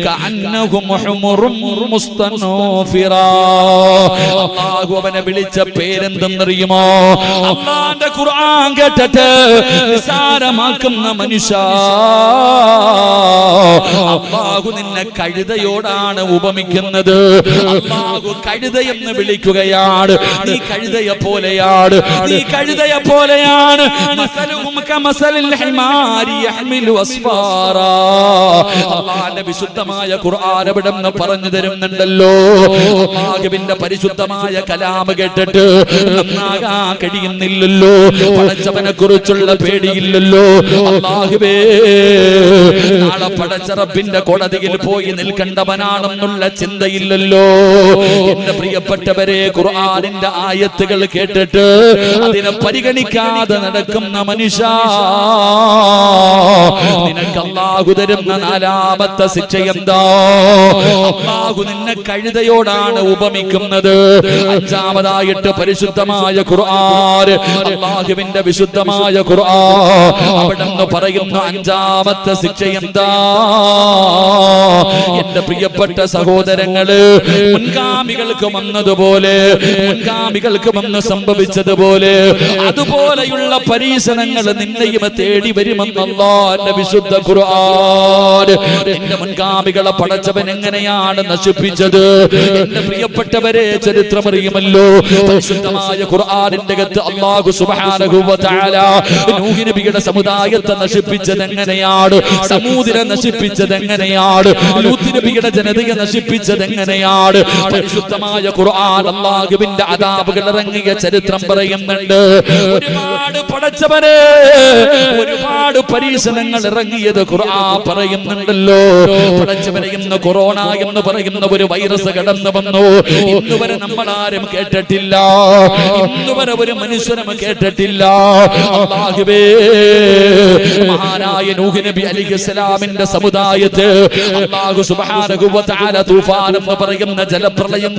كأنهم حمر مستنفرا അല്ലാഹു അവനെ വിളിച്ച പേരെന്തെന്നറിയുമോ? അല്ലാഹുവിന്റെ ഖുർആൻ കേട്ടിട്ട് നിസാരമാക്കുന്ന മനുഷ്യ, അല്ലാഹു നിന്നെ കഴുതയോടാണ് ഉപമിക്കുന്നത്. അല്ലാഹു കഴുതയെന്ന് വിളിക്കുകയാണ്. നീ കഴുതയെ പോലെയാണ്, നീ കഴുതയെ പോലെയാണ്. മസലുഹും കമസലിൽ ഹിമാരി യഹ്മിലു അസ്ഫാറാ. അല്ലാഹുവിന്റെ വിശുദ്ധമായ ഖുർആൻ എവിടെന്ന് പറഞ്ഞു തരുന്നുണ്ടല്ലോ. അല്ലാഹുവിന്റെ പരിശുദ്ധമായ കലാം കേട്ടിട്ട് നന്നാകാൻ കഴിയുന്നില്ലല്ലോ. പടച്ചവനെ കുറിച്ചുള്ള പേടിയില്ലല്ലോ. അല്ലാഹുവേ, നാളെ പടച്ച റബ്ബിന്റെ കോടതിയിൽ പോയി നിൽക്കേണ്ടവനാണെന്നുള്ള ചിന്തയില്ലല്ലോ. എന്റെ പ്രിയപ്പെട്ടവരെ, ഖുർആനിന്റെ ആയത്തുകൾ കേട്ടിട്ട് അതിനെ പരിഗണിക്കാതെ നടക്കുന്ന മനുഷ്യ, നിനക്ക് അല്ലാഹു തരുന്ന നാലാമത്തെ ശിക്ഷ എന്താ? അല്ലാഹു നിന്നെ കഴുതയോടാണ് ഉപമിക്കുന്നത്. അഞ്ചാമതായിട്ട് പരിശുദ്ധമായ ഖുർആൻ, അല്ലാഹുവിന്റെ വിശുദ്ധമായ ഖുർആൻ അവിടെന്ന് പറയുന്ന അഞ്ചാമത്തെ ശിക്ഷ എന്താ? എന്റെ പ്രിയപ്പെട്ട സഹോദരങ്ങള്, മുൻഗാമികൾക്ക് വന്നതുപോലെ, മുൻഗാമികൾക്ക് വന്ന് സംഭവിച്ചതുപോലെ അതുപോലെയുള്ള പരീക്ഷണങ്ങൾ നിന്നെയും തേടി വരുമെന്ന് അല്ലാഹുവിന്റെ വിശുദ്ധ ഖുർആൻ. നിന്റെ മുൻഗാമികളെ പടച്ചവൻ എങ്ങനെയാണ് നശിപ്പിച്ചത്? എന്റെ പ്രിയപ്പെട്ടവരെ, ചരിത്രമറിയുമല്ലോ. പരിശുദ്ധമായ ഖുർആനിന്റെ അകത്ത് അല്ലാഹു സുബ്ഹാനഹു വ തആല നൂഹ് നബിയുടെ സമുദായത്തെ നശിപ്പിച്ചത് എങ്ങനെയാണ്? സമൂദിനെ നശിപ്പിച്ചത് എങ്ങനെയാണ്? ലൂത്ത് നബിയുടെ ജനതയെ നശിപ്പിച്ചത് എങ്ങനെയാണ്? പരിശുദ്ധമായ ഖുർആൻ അല്ലാഹുവിന്റെ അദാബുകൾ ഇറങ്ങിയ ചരിത്രം പറയുന്നുണ്ട്. ഒരുപാട് പടച്ചവനെ, ഒരുപാട് പരീക്ഷണങ്ങൾ ഇറങ്ങിയത് ഖുർആൻ പറയുന്നുണ്ടല്ലോ. പടച്ചവനെ, ഇന്ന് കൊറോണ എന്ന് പറയുന്ന ഒരു വൈറസ് കടന്നു വന്നു. ഇന്നുവരെ നമ്മൾ ആരും കേട്ടിട്ടില്ല, ഇന്നുവരെ ഒരു മനുഷ്യനും കേട്ടിട്ടില്ല. അല്ലാഹുവേ, മഹാനായ നൂഹ് നബി അലൈഹിസ്സലാമിന്റെ സമുദായത്തെ അല്ലാഹു സുബ്ഹാനഹു വ തആല തൂഫാൻ എന്ന് പറയുന്ന ജലപ്രളയം